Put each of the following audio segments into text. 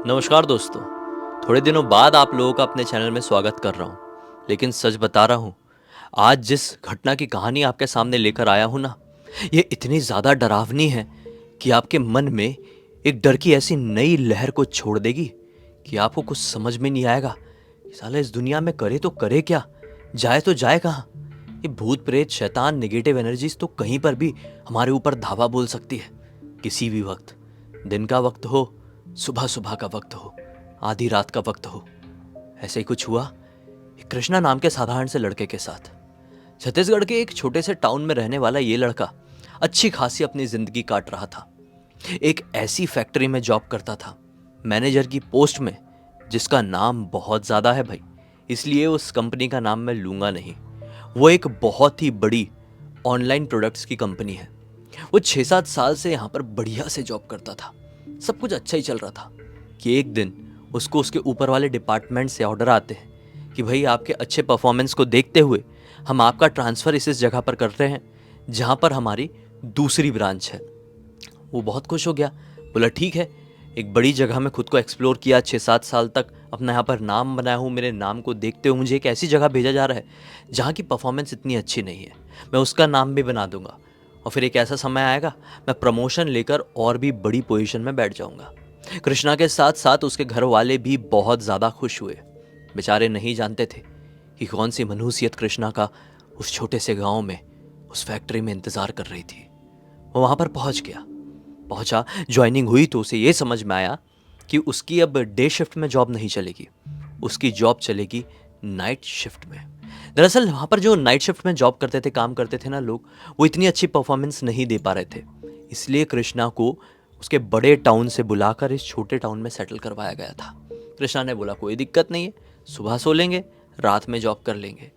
नमस्कार दोस्तों। थोड़े दिनों बाद आप लोगों का अपने चैनल में स्वागत कर रहा हूँ। लेकिन सच बता रहा हूँ, आज जिस घटना की कहानी आपके सामने लेकर आया हूँ ना, ये इतनी ज़्यादा डरावनी है कि आपके मन में एक डर की ऐसी नई लहर को छोड़ देगी कि आपको कुछ समझ में नहीं आएगा कि साला इस दुनिया में करे तो करे क्या, जाए तो जाए कहाँ। ये भूत प्रेत शैतान नेगेटिव एनर्जीज तो कहीं पर भी हमारे ऊपर धावा बोल सकती है, किसी भी वक्त। दिन का वक्त हो, सुबह सुबह का वक्त हो, आधी रात का वक्त हो। ऐसे ही कुछ हुआ एक कृष्णा नाम के साधारण से लड़के के साथ। छत्तीसगढ़ के एक छोटे से टाउन में रहने वाला ये लड़का अच्छी खासी अपनी जिंदगी काट रहा था। एक ऐसी फैक्ट्री में जॉब करता था, मैनेजर की पोस्ट में, जिसका नाम बहुत ज्यादा है भाई, इसलिए उस कंपनी का नाम मैं लूंगा नहीं। वो एक बहुत ही बड़ी ऑनलाइन प्रोडक्ट्स की कंपनी है। वो 6-7 साल से यहाँ पर बढ़िया से जॉब करता था, सब कुछ अच्छा ही चल रहा था कि एक दिन उसको उसके ऊपर वाले डिपार्टमेंट से ऑर्डर आते हैं कि भाई आपके अच्छे परफॉर्मेंस को देखते हुए हम आपका ट्रांसफ़र इस जगह पर कर रहे हैं जहाँ पर हमारी दूसरी ब्रांच है। वो बहुत खुश हो गया, बोला ठीक है। एक बड़ी जगह में खुद को एक्सप्लोर किया, 6-7 साल तक अपना यहाँ पर नाम बनाया हूँ, मेरे नाम को देखते हुए मुझे एक ऐसी जगह भेजा जा रहा है जहाँ की परफॉर्मेंस इतनी अच्छी नहीं है, मैं उसका नाम भी बना दूंगा और फिर एक ऐसा समय आएगा मैं प्रमोशन लेकर और भी बड़ी पोजीशन में बैठ जाऊंगा। कृष्णा के साथ साथ उसके घर वाले भी बहुत ज़्यादा खुश हुए। बेचारे नहीं जानते थे कि कौन सी मनहूसियत कृष्णा का उस छोटे से गांव में उस फैक्ट्री में इंतज़ार कर रही थी। वो वहाँ पर पहुंचा, ज्वाइनिंग हुई तो उसे ये समझ में आया कि उसकी अब डे शिफ्ट में जॉब नहीं चलेगी, उसकी जॉब चलेगी नाइट शिफ्ट में। दरअसल वहाँ पर जो नाइट शिफ्ट में जॉब करते थे, काम करते थे ना लोग, वो इतनी अच्छी परफॉर्मेंस नहीं दे पा रहे थे। इसलिए कृष्णा को उसके बड़े टाउन से बुलाकर इस छोटे टाउन में सेटल करवाया गया था। कृष्णा ने बोला कोई दिक्कत नहीं है, सुबह सो लेंगे, रात में जॉब कर लेंगे,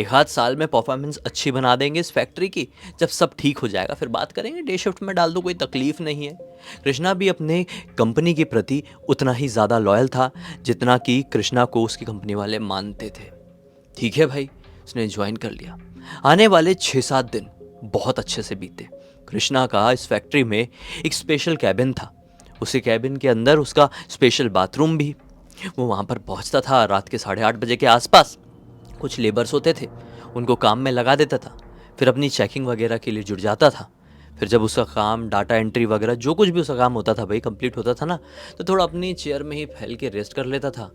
एक आध साल में परफॉर्मेंस अच्छी बना देंगे इस फैक्ट्री की, जब सब ठीक हो जाएगा फिर बात करेंगे, डे शिफ्ट में डाल दो, कोई तकलीफ नहीं है। कृष्णा भी अपने कंपनी के प्रति उतना ही ज़्यादा लॉयल था जितना कि कृष्णा को उसकी कंपनी वाले मानते थे। ठीक है भाई, उसने ज्वाइन कर लिया। आने वाले 6-7 दिन बहुत अच्छे से बीते। कृष्णा का इस फैक्ट्री में एक स्पेशल कैबिन था, उसी कैबिन के अंदर उसका स्पेशल बाथरूम भी। वो वहाँ पर पहुँचता था रात के 8:30 बजे के आसपास। कुछ लेबर्स होते थे, उनको काम में लगा देता था, फिर अपनी चेकिंग वगैरह के लिए जुट जाता था। फिर जब उसका काम डाटा एंट्री वगैरह जो कुछ भी उसका काम होता था भाई कंप्लीट होता था ना, तो थोड़ा अपनी चेयर में ही फैल के रेस्ट कर लेता था।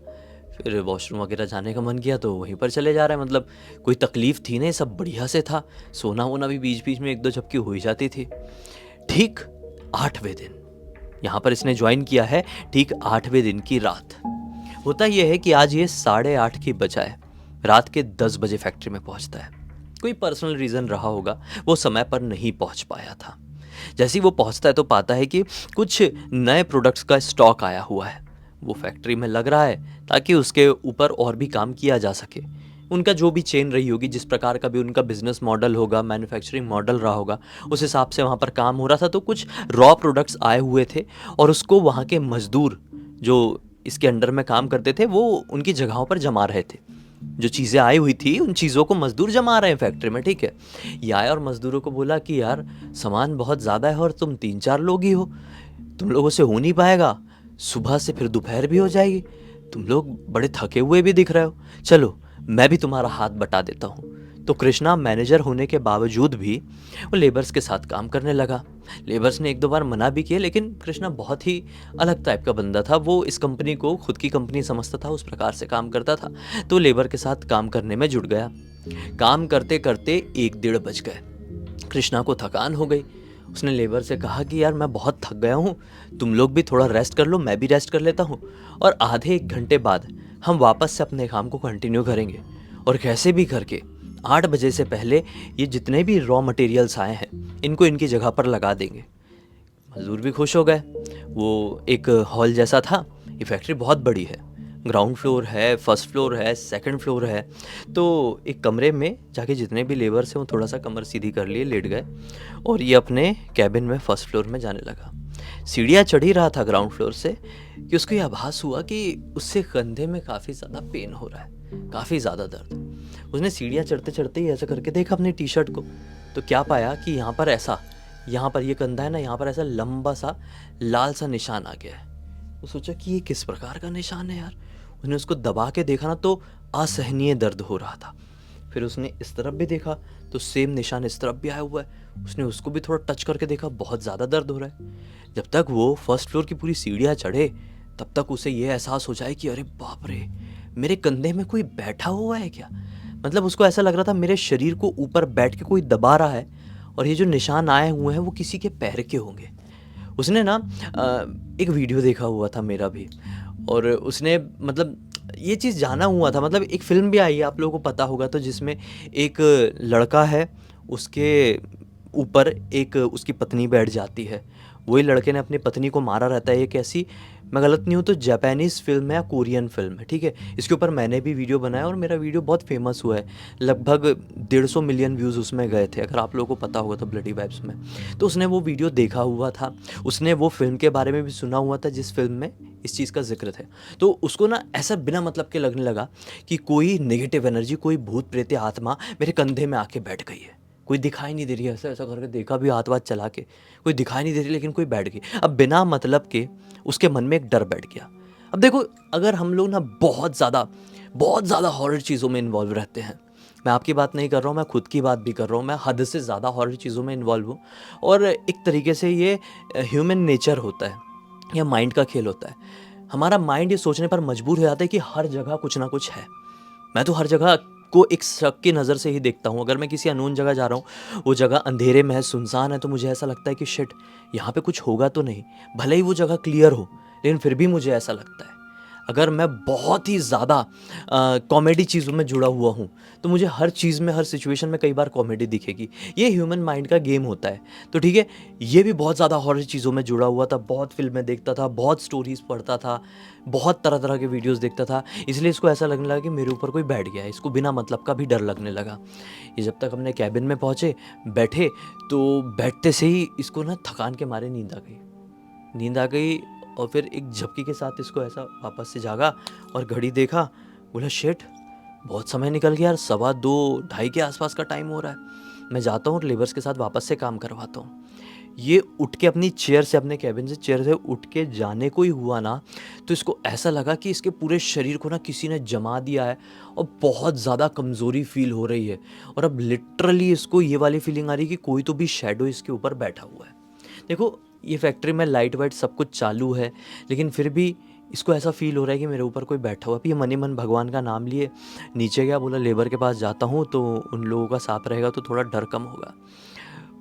फिर वॉशरूम वगैरह जाने का मन किया तो वहीं पर चले जा रहे हैं, मतलब कोई तकलीफ थी नहीं, सब बढ़िया से था। सोना वोना भी बीच बीच में 1-2 झपकी हो ही जाती थी। ठीक 8वें दिन यहाँ पर इसने ज्वाइन किया है, ठीक 8वें दिन की रात। होता यह है कि आज ये 8:30 की बजाय रात के 10 बजे फैक्ट्री में पहुंचता है। कोई पर्सनल रीज़न रहा होगा, वो समय पर नहीं पहुंच पाया था। जैसे ही वो पहुंचता है तो पाता है कि कुछ नए प्रोडक्ट्स का स्टॉक आया हुआ है, वो फैक्ट्री में लग रहा है ताकि उसके ऊपर और भी काम किया जा सके। उनका जो भी चेन रही होगी, जिस प्रकार का भी उनका बिजनेस मॉडल होगा, मैन्युफैक्चरिंग मॉडल रहा होगा, उस हिसाब से वहाँ पर काम हो रहा था। तो कुछ रॉ प्रोडक्ट्स आए हुए थे और उसको वहाँ के मजदूर जो इसके अंडर में काम करते थे वो उनकी जगहों पर जमा रहे थे। जो चीज़ें आई हुई थी उन चीज़ों को मजदूर जमा रहे हैं फैक्ट्री में, ठीक है। ये आया और मजदूरों को बोला कि यार सामान बहुत ज़्यादा है और तुम 3-4 लोग ही हो, तुम लोगों से हो नहीं पाएगा, सुबह से फिर दोपहर भी हो जाएगी, तुम लोग बड़े थके हुए भी दिख रहे हो, चलो मैं भी तुम्हारा हाथ बटा देता हूँ। तो कृष्णा मैनेजर होने के बावजूद भी वो लेबर्स के साथ काम करने लगा। लेबर्स ने 1-2 बार मना भी किया, लेकिन कृष्णा बहुत ही अलग टाइप का बंदा था। वो इस कंपनी को खुद की कंपनी समझता था, उस प्रकार से काम करता था। तो लेबर के साथ काम करने में जुट गया। काम करते करते 1-1:30 बज गए। कृष्णा को थकान हो गई। उसने लेबर से कहा कि यार मैं बहुत थक गया हूँ, तुम लोग भी थोड़ा रेस्ट कर लो, मैं भी रेस्ट कर लेता हूँ, और आधे 1 घंटे बाद हम वापस से अपने काम को कंटिन्यू करेंगे। और कैसे भी करके 8 बजे से पहले ये जितने भी रॉ मटेरियल्स आए हैं इनको इनकी जगह पर लगा देंगे। मजदूर भी खुश हो गए। वो एक हॉल जैसा था, ये फैक्ट्री बहुत बड़ी है, ग्राउंड फ्लोर है, फर्स्ट फ्लोर है, सेकंड फ्लोर है। तो एक कमरे में जाके जितने भी लेबर्स हैं वो थोड़ा सा कमर सीधी कर लिए, लेट गए और ये अपने कैबिन में फर्स्ट फ्लोर में जाने लगा। सीढ़ियाँ चढ़ ही रहा था ग्राउंड फ्लोर से कि उसको ये आभास हुआ कि उससे कंधे में काफ़ी ज़्यादा पेन हो रहा है, काफ़ी ज़्यादा दर्द। उसने सीढ़ियाँ चढ़ते चढ़ते ही ऐसा करके देखा अपनी टी शर्ट को, तो क्या पाया कि यहाँ पर ये कंधा है ना, यहाँ पर ऐसा लंबा सा लाल सा निशान आ गया है। वो सोचा कि ये किस प्रकार का निशान है यार। उसने उसको दबा के देखा ना तो असहनीय दर्द हो रहा था। फिर उसने इस तरफ भी देखा तो सेम निशान इस तरफ भी आया हुआ है। उसने उसको भी थोड़ा टच करके देखा, बहुत ज़्यादा दर्द हो रहा है। जब तक वो फर्स्ट फ्लोर की पूरी सीढ़ियाँ चढ़े तब तक उसे ये एहसास हो जाए कि अरे बाप रे, मेरे कंधे में कोई बैठा हुआ है क्या। मतलब उसको ऐसा लग रहा था मेरे शरीर को ऊपर बैठ के कोई दबा रहा है और ये जो निशान आए हुए हैं वो किसी के पैर के होंगे। उसने ना एक वीडियो देखा हुआ था मेरा भी, और उसने मतलब ये चीज़ जाना हुआ था। मतलब एक फ़िल्म भी आई है, आप लोगों को पता होगा तो, जिसमें एक लड़का है, उसके ऊपर एक उसकी पत्नी बैठ जाती है। वही लड़के ने अपनी पत्नी को मारा रहता है। एक ऐसी, मैं गलत नहीं हूँ तो जापानीज़ फ़िल्म है या कोरियन फ़िल्म है, ठीक है। इसके ऊपर मैंने भी वीडियो बनाया और मेरा वीडियो बहुत फेमस हुआ है। लगभग 150 मिलियन व्यूज़ उसमें गए थे, अगर आप लोगों को पता होगा तो, ब्लडी वाइब्स में। तो उसने वो वीडियो देखा हुआ था, उसने वो फ़िल्म के बारे में भी सुना हुआ था जिस फ़िल्म में इस चीज़ का ज़िक्र था। तो उसको ना ऐसा बिना मतलब के लगने लगा कि कोई नेगेटिव एनर्जी, कोई भूत प्रेत या आत्मा मेरे कंधे में आके बैठ गई है। कोई दिखाई नहीं दे रही है, ऐसा ऐसा करके देखा भी हाथ वाथ चला के, कोई दिखाई नहीं दे रही, लेकिन कोई बैठ गई। अब बिना मतलब के उसके मन में एक डर बैठ गया। अब देखो, अगर हम लोग ना बहुत ज़्यादा हॉरर चीज़ों में इन्वॉल्व रहते हैं, मैं आपकी बात नहीं कर रहा हूँ, मैं खुद की बात भी कर रहा हूँ, मैं हद से ज़्यादा हॉरर चीज़ों में इन्वॉल्व हूँ। और एक तरीके से ये ह्यूमन नेचर होता है, या माइंड का खेल होता है। हमारा माइंड ये सोचने पर मजबूर हो जाता है कि हर जगह कुछ ना कुछ है। मैं तो हर जगह को एक शक की नज़र से ही देखता हूँ। अगर मैं किसी अननोन जगह जा रहा हूँ, वो जगह अंधेरे में है, सुनसान है, तो मुझे ऐसा लगता है कि शिट, यहाँ पे कुछ होगा तो नहीं। भले ही वो जगह क्लियर हो, लेकिन फिर भी मुझे ऐसा लगता है। अगर मैं बहुत ही ज़्यादा कॉमेडी चीज़ों में जुड़ा हुआ हूँ, तो मुझे हर चीज़ में, हर सिचुएशन में कई बार कॉमेडी दिखेगी। ये ह्यूमन माइंड का गेम होता है। तो ठीक है, ये भी बहुत ज़्यादा हॉरर चीज़ों में जुड़ा हुआ था, बहुत फिल्में देखता था, बहुत स्टोरीज़ पढ़ता था, बहुत तरह तरह के वीडियोज़ देखता था। इसलिए इसको ऐसा लगने लगा कि मेरे ऊपर कोई बैठ गया है। इसको बिना मतलब का भी डर लगने लगा। ये जब तक अपने कैबिन में पहुँचे, बैठे, तो बैठते से ही इसको ना थकान के मारे नींद आ गई। नींद आ गई और फिर एक झपकी के साथ इसको ऐसा वापस से जागा और घड़ी देखा। बोला शिट, बहुत समय निकल गया यार, 2:15 ढाई के आसपास का टाइम हो रहा है। मैं जाता हूँ और लेबर्स के साथ वापस से काम करवाता हूँ। ये उठ के अपनी चेयर से, अपने कैबिन से चेयर से उठ के जाने को ही हुआ ना, तो इसको ऐसा लगा कि इसके पूरे शरीर को ना किसी ने जमा दिया है और बहुत ज़्यादा कमज़ोरी फील हो रही है। और अब लिटरली इसको ये वाली फीलिंग आ रही है कि कोई तो भी शैडो इसके ऊपर बैठा हुआ है। देखो, ये फैक्ट्री में लाइट वाइट सब कुछ चालू है, लेकिन फिर भी इसको ऐसा फील हो रहा है कि मेरे ऊपर कोई बैठा हुआ है। ये मन ही मन भगवान का नाम लिए नीचे गया, बोला लेबर के पास जाता हूँ तो उन लोगों का साथ रहेगा तो थोड़ा डर कम होगा।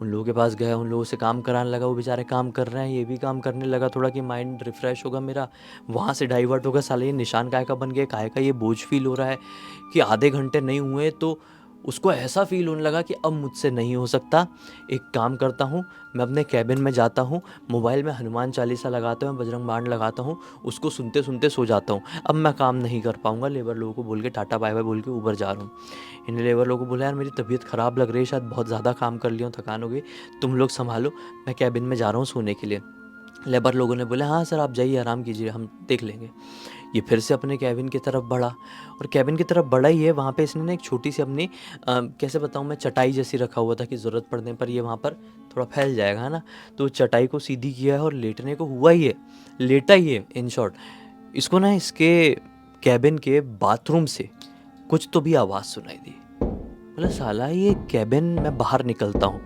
उन लोगों के पास गया, उन लोगों से काम कराने लगा। वो बेचारे काम कर रहे हैं, ये भी काम करने लगा, थोड़ा कि माइंड रिफ़्रेश होगा मेरा। वहाँ से डाइवर्ट होगा, साले ये निशान काहे का बन गया, काहे का ये बोझ फील हो रहा है कि आधे घंटे नहीं हुए। तो उसको ऐसा फ़ील होने लगा कि अब मुझसे नहीं हो सकता। एक काम करता हूँ, मैं अपने कैबिन में जाता हूँ, मोबाइल में हनुमान चालीसा लगाता हूँ, बजरंग बाण लगाता हूँ, उसको सुनते सुनते सो जाता हूँ। अब मैं काम नहीं कर पाऊँगा। लेबर लोगों को बोल के टाटा बाय बाय बोल के ऊपर जा रहा हूँ। इन लेबर लोगों को बोला यार मेरी तबीयत ख़राब लग रही है, शायद बहुत ज़्यादा काम कर लिया हूँ, थकान हो गई, तुम लोग संभालो, मैं कैबिन में जा रहा हूँ सोने के लिए। लेबर लोगों ने बोला हाँ सर आप जाइए, आराम कीजिए, हम देख लेंगे। ये फिर से अपने कैबिन की तरफ बढ़ा, और कैबिन की तरफ बढ़ा ही है, वहाँ पे इसने ना एक छोटी सी अपनी कैसे बताऊँ मैं, चटाई जैसी रखा हुआ था कि ज़रूरत पड़ने पर ये वहाँ पर थोड़ा फैल जाएगा, है ना। तो चटाई को सीधी किया है और लेटने को हुआ ही है, लेटा ही है इन शॉर्ट। इसको ना इसके कैबिन के बाथरूम से कुछ तो भी आवाज़ सुनाई दी। बोला साला ये कैबिन, मैं बाहर निकलता हूँ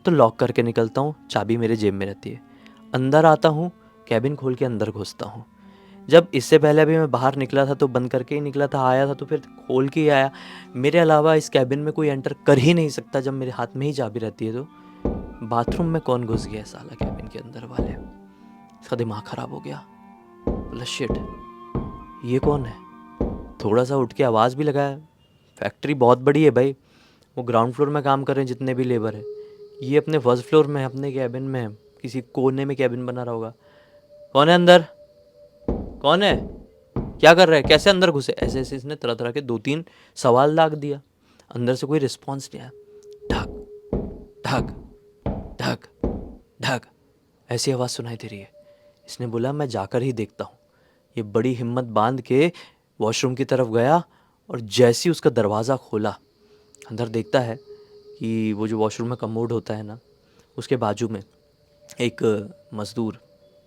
तो लॉक करके निकलता हूँ, चाबी मेरे जेब में रहती है। अंदर आता हूँ, कैबिन खोल के अंदर घुसता हूँ। जब इससे पहले भी मैं बाहर निकला था तो बंद करके ही निकला था, आया था तो फिर खोल के ही आया। मेरे अलावा इस कैबिन में कोई एंटर कर ही नहीं सकता जब मेरे हाथ में ही चाबी रहती है। तो बाथरूम में कौन घुस गया साला कैबिन के अंदर वाले। इसका दिमाग ख़राब हो गया। बोला शिट, ये कौन है। थोड़ा सा उठ के आवाज़ भी लगाया। फैक्ट्री बहुत बड़ी है भाई, वो ग्राउंड फ्लोर में काम कर रहे हैं जितने भी लेबर है, ये अपने फर्स्ट फ्लोर में है, अपने कैबिन में है, किसी कोने में कैबिन बना रहा होगा। कौन है अंदर, कौन है, क्या कर रहे हैं, कैसे अंदर घुसे, ऐसे ऐसे इसने तरह तरह के 2-3 सवाल दाग दिया। अंदर से कोई रिस्पॉन्स नहीं आया। ढक ढक ढक ढक ऐसी आवाज़ सुनाई दे रही है। इसने बोला मैं जाकर ही देखता हूँ। ये बड़ी हिम्मत बांध के वॉशरूम की तरफ गया, और जैसे ही उसका दरवाज़ा खोला, अंदर देखता है कि वो जो वॉशरूम में कमोड होता है ना, उसके बाजू में एक मज़दूर,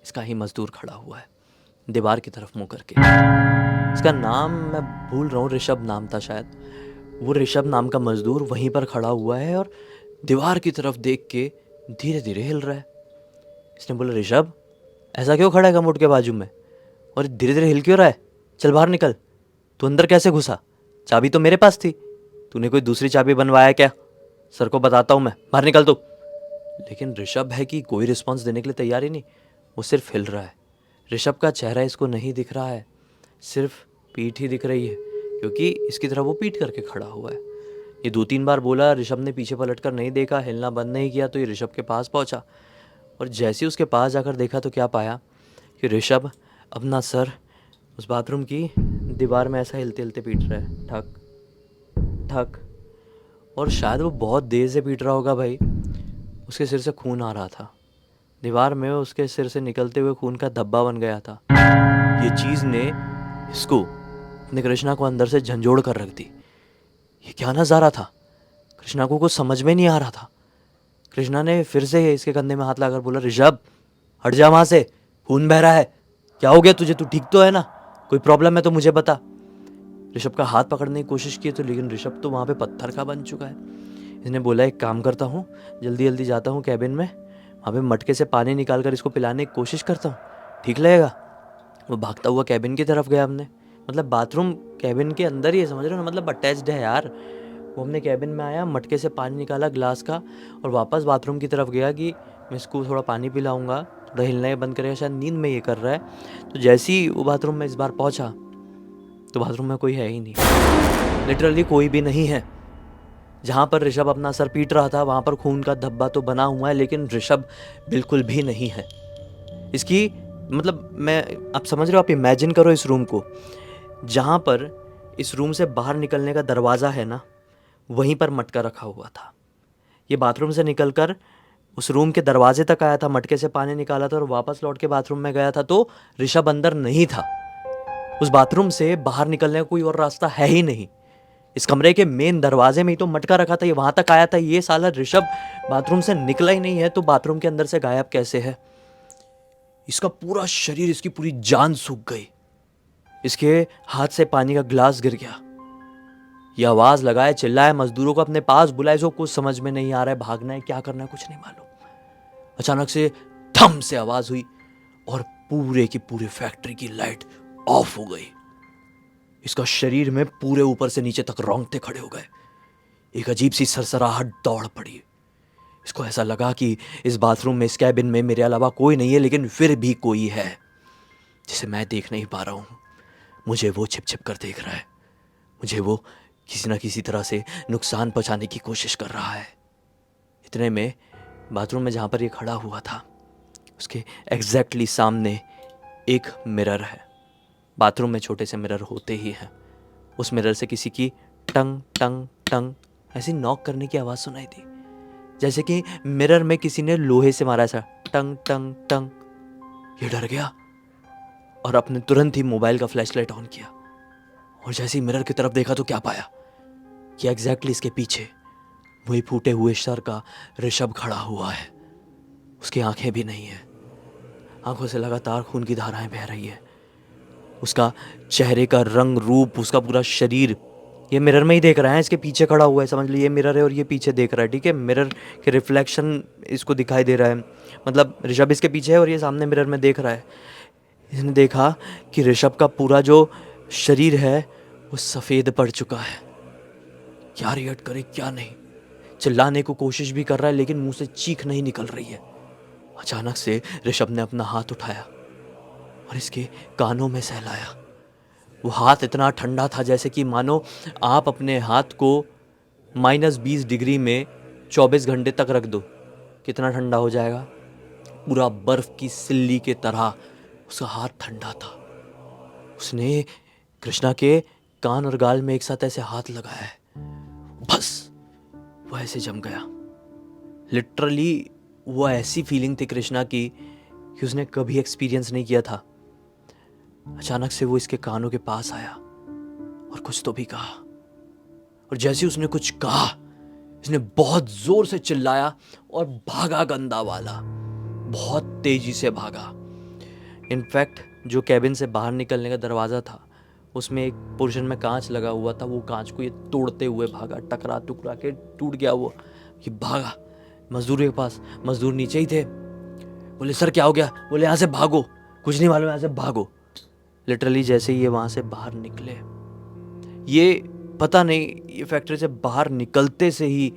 इसका ही मज़दूर खड़ा हुआ है। दीवार की तरफ मुंह करके। इसका नाम मैं भूल रहा हूँ, ऋषभ नाम था शायद। वो ऋषभ नाम का मजदूर वहीं पर खड़ा हुआ है और दीवार की तरफ देख के धीरे धीरे हिल रहा है। इसने बोला, ऋषभ ऐसा क्यों खड़ा है कमोड के बाजू में, और धीरे धीरे हिल क्यों रहा है? चल बाहर निकल। तू अंदर कैसे घुसा? चाबी तो मेरे पास थी। तूने कोई दूसरी चाबी बनवाया क्या? सर को बताता हूँ मैं, बाहर निकल तू। लेकिन ऋषभ है कि कोई रिस्पॉन्स देने के लिए तैयार ही नहीं, वो सिर्फ हिल रहा है। ऋषभ का चेहरा इसको नहीं दिख रहा है, सिर्फ पीठ ही दिख रही है, क्योंकि इसकी तरफ वो पीठ करके खड़ा हुआ है। ये 2-3 बार बोला, ऋषभ ने पीछे पलट कर नहीं देखा, हिलना बंद नहीं किया, तो ये ऋषभ के पास पहुंचा। और जैसे ही उसके पास जाकर देखा तो क्या पाया कि ऋषभ अपना सर उस बाथरूम की दीवार में ऐसा हिलते हिलते पीट रहा है, ठक ठक। और शायद वो बहुत देर से पीट रहा होगा भाई, उसके सिर से खून आ रहा था। दीवार में उसके सिर से निकलते हुए खून का धब्बा बन गया था। ये चीज़ ने इसको, अपने कृष्णा को अंदर से झंझोड़ कर रख दी। ये क्या नज़ारा था? कृष्णा को कुछ समझ में नहीं आ रहा था। कृष्णा ने फिर से इसके कंधे में हाथ लगाकर बोला, ऋषभ हट जा वहाँ से, खून बह रहा है। क्या हो गया तुझे? तू ठीक तो है ना? कोई प्रॉब्लम है तो मुझे बता। ऋषभ का हाथ पकड़ने की कोशिश की तो लेकिन ऋषभ तो वहाँ पे पत्थर का बन चुका है। इसने बोला, एक काम करता हूँ, जल्दी जल्दी जाता हूँ कैबिन में, वहाँ पे मटके से पानी निकाल कर इसको पिलाने की कोशिश करता हूँ, ठीक लगेगा? वो भागता हुआ कैबिन की तरफ गया। हमने मतलब बाथरूम कैबिन के अंदर ही है, समझ रहे हो ना, मतलब अटैच्ड है यार। वो हमने कैबिन में आया, मटके से पानी निकाला ग्लास का और वापस बाथरूम की तरफ गया कि मैं इसको थोड़ा पानी पिलाऊंगा, थोड़ा हिलना ही बंद करेगा, शायद नींद में ये कर रहा है। तो जैसे ही वो बाथरूम में इस बार पहुंचा तो बाथरूम में कोई है ही नहीं, लिटरली कोई भी नहीं है। जहाँ पर ऋषभ अपना सर पीट रहा था वहाँ पर खून का धब्बा तो बना हुआ है, लेकिन ऋषभ बिल्कुल भी नहीं है। इसकी मतलब मैं, आप समझ रहे हो, आप इमेजिन करो इस रूम को, जहाँ पर इस रूम से बाहर निकलने का दरवाज़ा है ना, वहीं पर मटका रखा हुआ था। ये बाथरूम से निकलकर उस रूम के दरवाजे तक आया था, मटके से पानी निकाला था और वापस लौट के बाथरूम में गया था, तो ऋषभ अंदर नहीं था। उस बाथरूम से बाहर निकलने का कोई और रास्ता है ही नहीं। इस कमरे के मेन दरवाजे में ही तो मटका रखा था, ये वहां तक आया था। ये साला ऋषभ बाथरूम से निकला ही नहीं है, तो बाथरूम के अंदर से गायब कैसे है? इसका पूरा शरीर, इसकी पूरी जान सूख गई। इसके हाथ से पानी का गिलास गिर गया। ये आवाज लगाए, चिल्लाए, मजदूरों को अपने पास बुलाए, जो कुछ समझ में नहीं आ रहा है, भागना है क्या करना है कुछ नहीं मालूम। अचानक से धम से आवाज हुई और पूरे की पूरी फैक्ट्री की लाइट ऑफ हो गई। इसका शरीर में पूरे ऊपर से नीचे तक रोंगटे खड़े हो गए। एक अजीब सी सरसराहट दौड़ पड़ी। इसको ऐसा लगा कि इस बाथरूम में, इस कैबिन में मेरे अलावा कोई नहीं है, लेकिन फिर भी कोई है जिसे मैं देख नहीं पा रहा हूँ। मुझे वो छिप छिप कर देख रहा है, मुझे वो किसी ना किसी तरह से नुकसान पहुँचाने की कोशिश कर रहा है। इतने में बाथरूम में जहाँ पर ये खड़ा हुआ था उसके एग्जैक्टली सामने एक मिरर है। बाथरूम में छोटे से मिरर होते ही हैं। उस मिरर से किसी की टंग टंग टंग ऐसी नॉक करने की आवाज़ सुनाई दी, जैसे कि मिरर में किसी ने लोहे से मारा, ऐसा टंग टंग टंग। ये डर गया और अपने तुरंत ही मोबाइल का फ्लैशलाइट ऑन किया और जैसे ही मिरर की तरफ देखा तो क्या पाया कि एग्जैक्टली इसके पीछे वही फूटे हुए सर का ऋषभ खड़ा हुआ है। उसकी आंखें भी नहीं है, आंखों से लगातार खून की धाराएं बह रही है। उसका चेहरे का रंग रूप, उसका पूरा शरीर, ये मिरर में ही देख रहा है, इसके पीछे खड़ा हुआ है। समझ लीजिए मिरर है और ये पीछे देख रहा है, ठीक है? मिरर के रिफ्लेक्शन इसको दिखाई दे रहा है, मतलब ऋषभ इसके पीछे है और ये सामने मिरर में देख रहा है। इसने देखा कि ऋषभ का पूरा जो शरीर है वो सफ़ेद पड़ चुका है। क्या रिएक्ट करे क्या नहीं, चिल्लाने को कोशिश भी कर रहा है लेकिन मुंह से चीख नहीं निकल रही है। अचानक से ऋषभ ने अपना हाथ उठाया और इसके कानों में सहलाया। वो हाथ इतना ठंडा था जैसे कि मानो आप अपने हाथ को -20 डिग्री में 24 घंटे तक रख दो, कितना ठंडा हो जाएगा? पूरा बर्फ की सिल्ली के तरह उसका हाथ ठंडा था। उसने कृष्णा के कान और गाल में एक साथ ऐसे हाथ लगाया है, बस वो ऐसे जम गया। लिटरली वो ऐसी फीलिंग थी कृष्णा की कि उसने कभी एक्सपीरियंस नहीं किया था। अचानक से वो इसके कानों के पास आया और कुछ तो भी कहा, और जैसे उसने कुछ कहा इसने बहुत जोर से चिल्लाया और भागा, गंदा वाला बहुत तेजी से भागा। इनफैक्ट जो कैबिन से बाहर निकलने का दरवाज़ा था उसमें एक पोर्शन में कांच लगा हुआ था, वो कांच को ये तोड़ते हुए भागा, टकरा टुकरा के टूट गया वो। ये भागा मजदूर के पास, मजदूर नीचे ही थे। बोले सर क्या हो गया? बोले यहाँ से भागो, कुछ नहीं मालूम, यहाँ से भागो। लिटरली जैसे ही ये वहाँ से बाहर निकले, ये पता नहीं ये फैक्ट्री से बाहर निकलते से ही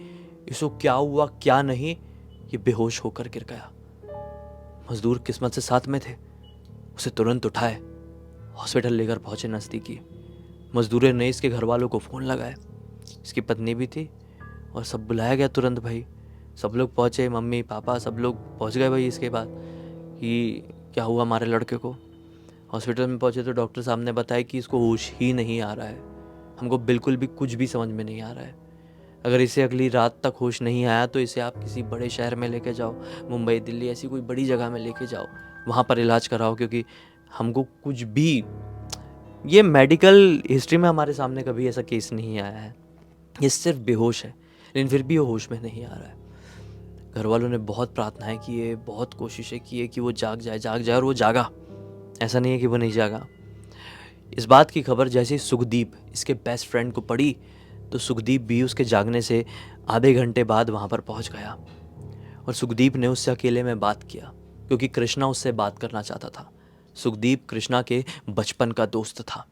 इसको क्या हुआ क्या नहीं, ये बेहोश होकर गिर गया। मजदूर किस्मत से साथ में थे, उसे तुरंत उठाए, हॉस्पिटल लेकर पहुंचे नज़दीकी। मजदूर ने इसके घर वालों को फ़ोन लगाया, इसकी पत्नी भी थी, और सब बुलाया गया तुरंत भाई। सब लोग पहुंचे, मम्मी पापा सब लोग पहुंच गए भाई इसके बाद कि क्या हुआ हमारे लड़के को। हॉस्पिटल में पहुंचे तो डॉक्टर साहब ने बताया कि इसको होश ही नहीं आ रहा है, हमको बिल्कुल भी कुछ भी समझ में नहीं आ रहा है। अगर इसे अगली रात तक होश नहीं आया तो इसे आप किसी बड़े शहर में लेके जाओ, मुंबई दिल्ली ऐसी कोई बड़ी जगह में लेके जाओ, वहाँ पर इलाज कराओ, क्योंकि हमको कुछ भी, ये मेडिकल हिस्ट्री में हमारे सामने कभी ऐसा केस नहीं आया है। ये सिर्फ बेहोश है, लेकिन फिर भी वो होश में नहीं आ रहा है। घर वालों ने बहुत प्रार्थनाएं की है, बहुत कोशिशें की है कि वो जाग जाए, और वो जागा। ऐसा नहीं है कि वो नहीं जागा। इस बात की खबर जैसे ही सुखदीप इसके बेस्ट फ्रेंड को पड़ी तो सुखदीप भी उसके जागने से आधे घंटे बाद वहाँ पर पहुँच गया, और सुखदीप ने उससे अकेले में बात किया, क्योंकि कृष्णा उससे बात करना चाहता था। सुखदीप कृष्णा के बचपन का दोस्त था।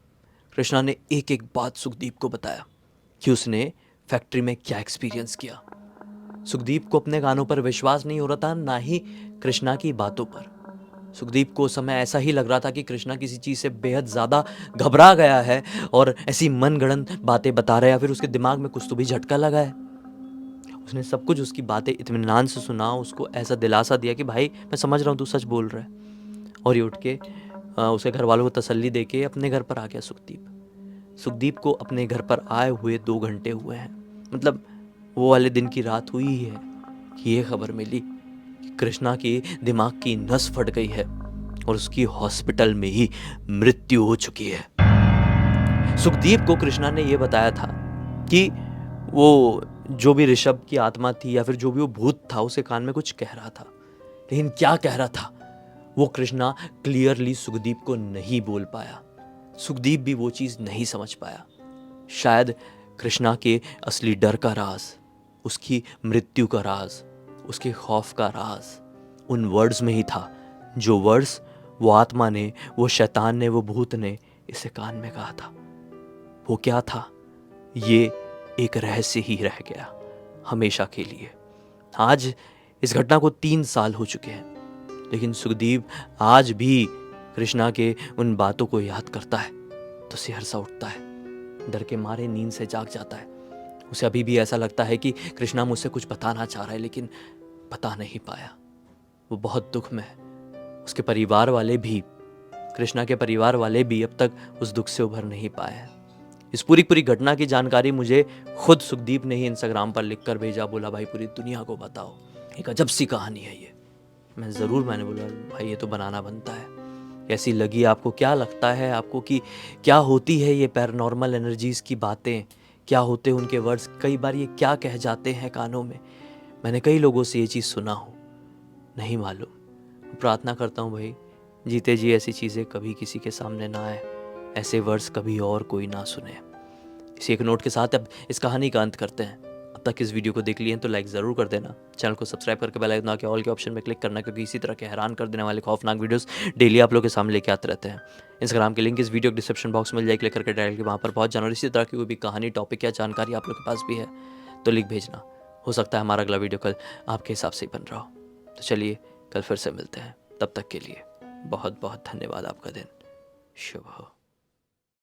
कृष्णा ने एक एक बात सुखदीप को बताया कि उसने फैक्ट्री में क्या एक्सपीरियंस किया। सुखदीप को अपने कानों पर विश्वास नहीं हो रहा था, ना ही कृष्णा की बातों पर। सुखदीप को उस समय ऐसा ही लग रहा था कि कृष्णा किसी चीज़ से बेहद ज़्यादा घबरा गया है और ऐसी मनगढ़ंत बातें बता रहा है, या फिर उसके दिमाग में कुछ तो भी झटका लगा है। उसने सब कुछ उसकी बातें इत्मीनान से सुना, उसको ऐसा दिलासा दिया कि भाई मैं समझ रहा हूँ तू सच बोल रहा है, और ये उठ के उसके घर वालों को तसल्ली दे के अपने घर पर आ गया सुखदीप को अपने घर पर आए हुए 2 घंटे हुए हैं। मतलब वो वाले दिन की रात हुई ही है कि ये खबर मिली कि कृष्णा की दिमाग की नस फट गई है और उसकी हॉस्पिटल में ही मृत्यु हो चुकी है। सुखदीप को कृष्णा ने यह बताया था कि वो जो भी ऋषभ की आत्मा थी या फिर जो भी वो भूत था उसे कान में कुछ कह रहा था, लेकिन क्या कह रहा था वो कृष्णा क्लियरली सुखदीप को नहीं बोल पाया। सुखदीप भी वो चीज़ नहीं समझ पाया। शायद कृष्णा के असली डर का राज, उसकी मृत्यु का राज, उसके खौफ का राज उन वर्ड्स में ही था, जो वर्ड्स वो आत्मा ने, वो शैतान ने, वो भूत ने इसे कान में कहा था। वो क्या था? ये एक रहस्य ही रह गया हमेशा के लिए। आज इस घटना को 3 साल हो चुके हैं, लेकिन सुखदीप आज भी कृष्णा के उन बातों को याद करता है तो सिहर सा उठता है, डर के मारे नींद से जाग जाता है। उसे अभी भी ऐसा लगता है कि कृष्णा मुझसे कुछ बताना चाह रहा है, लेकिन बता नहीं पाया। वो बहुत दुख में है। उसके परिवार वाले भी, कृष्णा के परिवार वाले भी अब तक उस दुख से उभर नहीं पाए हैं। इस पूरी घटना की जानकारी मुझे खुद सुखदीप ने ही इंस्टाग्राम पर लिखकर भेजा। बोला भाई पूरी दुनिया को बताओ, एक अजब सी कहानी है ये। मैंने बोला भाई ये तो बनाना बनता है। कैसी लगी आपको? क्या लगता है आपको कि क्या होती है ये पैरानॉर्मल एनर्जीज़ की बातें? क्या होते हैं उनके वर्ड्स? कई बार ये क्या कह जाते हैं कानों में? मैंने कई लोगों से ये चीज़ सुना हो, नहीं मालूम। प्रार्थना करता हूँ भाई जीते जी ऐसी चीज़ें कभी किसी के सामने ना आए, ऐसे वर्ड्स कभी और कोई ना सुने। इसी एक नोट के साथ अब इस कहानी का अंत करते हैं। अब तक इस वीडियो को देख लिए हैं तो लाइक ज़रूर कर देना, चैनल को सब्सक्राइब करके बेल आइकन के ऑल के ऑप्शन में क्लिक करना, क्योंकि इसी तरह के हैरान कर देने वाले खौफनाक वीडियोस डेली आप लोग के सामने लेके आते रहते हैं। इंस्टाग्राम की लिंक इस वीडियो के डिस्क्रिप्शन बॉक्स में मिल जाए, क्लिक करके डायरेक्टली वहाँ पर पहुँच जाना। और इसी तरह की कोई भी कहानी, टॉपिक या जानकारी आप लोग के पास भी है तो लिख भेजना। हो सकता है हमारा अगला वीडियो कल आपके हिसाब से ही बन रहा हो। तो चलिए कल फिर से मिलते हैं, तब तक के लिए बहुत बहुत धन्यवाद। आपका दिन शुभ हो।